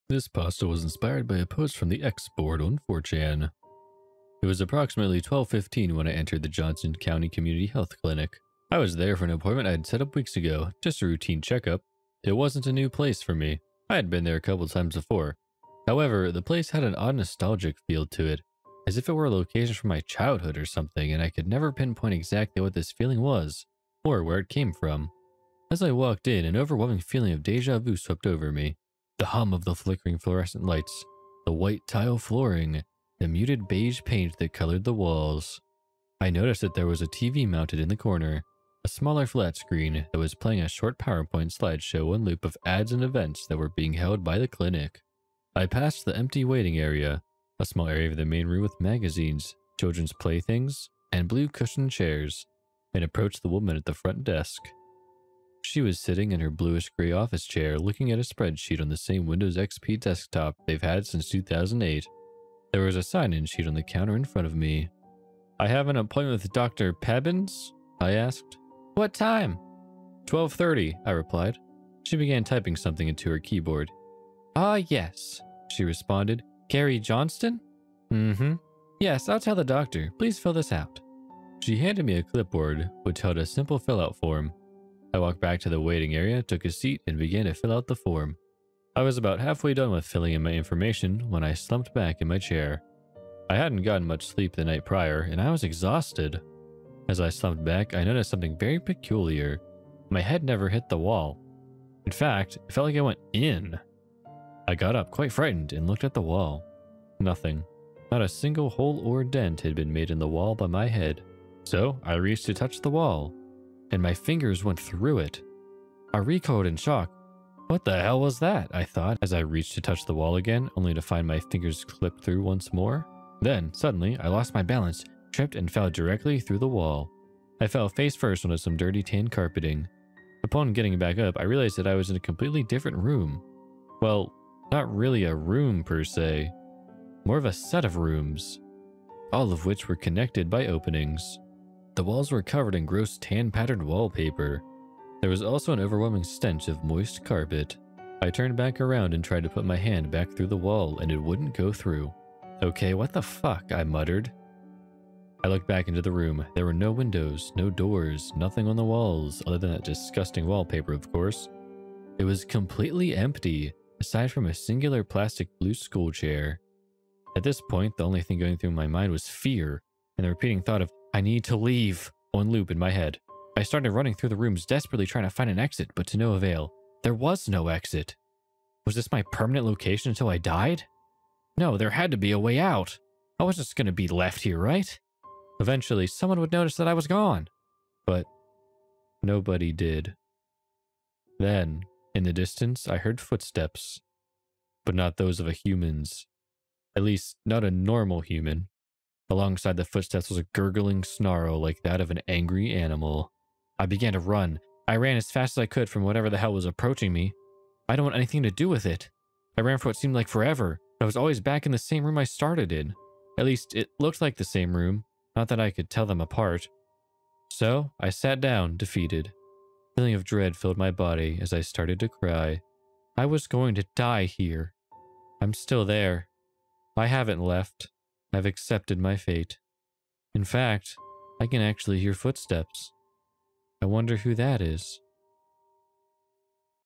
This pasta was inspired by a post from the X board on 4chan. It was approximately 12:15 when I entered the Johnson County Community Health Clinic. I was there for an appointment I had set up weeks ago, just a routine checkup. It wasn't a new place for me. I had been there a couple times before. However, the place had an odd nostalgic feel to it, as if it were a location from my childhood or something, and I could never pinpoint exactly what this feeling was, or where it came from. As I walked in, an overwhelming feeling of deja vu swept over me. The hum of the flickering fluorescent lights, the white tile flooring, the muted beige paint that colored the walls. I noticed that there was a TV mounted in the corner, a smaller flat screen that was playing a short PowerPoint slideshow on loop of ads and events that were being held by the clinic. I passed the empty waiting area, a small area of the main room with magazines, children's playthings, and blue cushioned chairs, and approached the woman at the front desk. She was sitting in her bluish-gray office chair looking at a spreadsheet on the same Windows XP desktop they've had since 2008. There was a sign-in sheet on the counter in front of me. "I have an appointment with Dr. Pebbins?" I asked. "What time?" 12:30, I replied. She began typing something into her keyboard. "Ah, yes," she responded. "Gary Johnston?" "Mm-hmm. Yes, I'll tell the doctor. Please fill this out." She handed me a clipboard, which held a simple fill-out form. I walked back to the waiting area, took a seat, and began to fill out the form. I was about halfway done with filling in my information when I slumped back in my chair. I hadn't gotten much sleep the night prior, and I was exhausted. As I slumped back, I noticed something very peculiar. My head never hit the wall. In fact, it felt like I went in. I got up, quite frightened, and looked at the wall. Nothing. Not a single hole or dent had been made in the wall by my head. So I reached to touch the wall, and my fingers went through it. I recoiled in shock. What the hell was that? I thought as I reached to touch the wall again, only to find my fingers clip through once more. Then, suddenly, I lost my balance, tripped, and fell directly through the wall. I fell face first onto some dirty tan carpeting. Upon getting back up, I realized that I was in a completely different room. Well, not really a room per se, more of a set of rooms, all of which were connected by openings. The walls were covered in gross tan-patterned wallpaper. There was also an overwhelming stench of moist carpet. I turned back around and tried to put my hand back through the wall, and it wouldn't go through. "Okay, what the fuck?" I muttered. I looked back into the room. There were no windows, no doors, nothing on the walls, other than that disgusting wallpaper, of course. It was completely empty, aside from a singular plastic blue school chair. At this point, the only thing going through my mind was fear, and the repeating thought of, "I need to leave," on loop in my head. I started running through the rooms, desperately trying to find an exit, but to no avail. There was no exit. Was this my permanent location until I died? No, there had to be a way out. I was just going to be left here, right? Eventually, someone would notice that I was gone. But nobody did. Then, in the distance, I heard footsteps. But not those of a human's. At least, not a normal human. Alongside the footsteps was a gurgling snarl like that of an angry animal. I began to run. I ran as fast as I could from whatever the hell was approaching me. I don't want anything to do with it. I ran for what seemed like forever. I was always back in the same room I started in. At least, it looked like the same room. Not that I could tell them apart. So, I sat down, defeated. A feeling of dread filled my body as I started to cry. I was going to die here. I'm still there. I haven't left. I've accepted my fate. In fact, I can actually hear footsteps. I wonder who that is.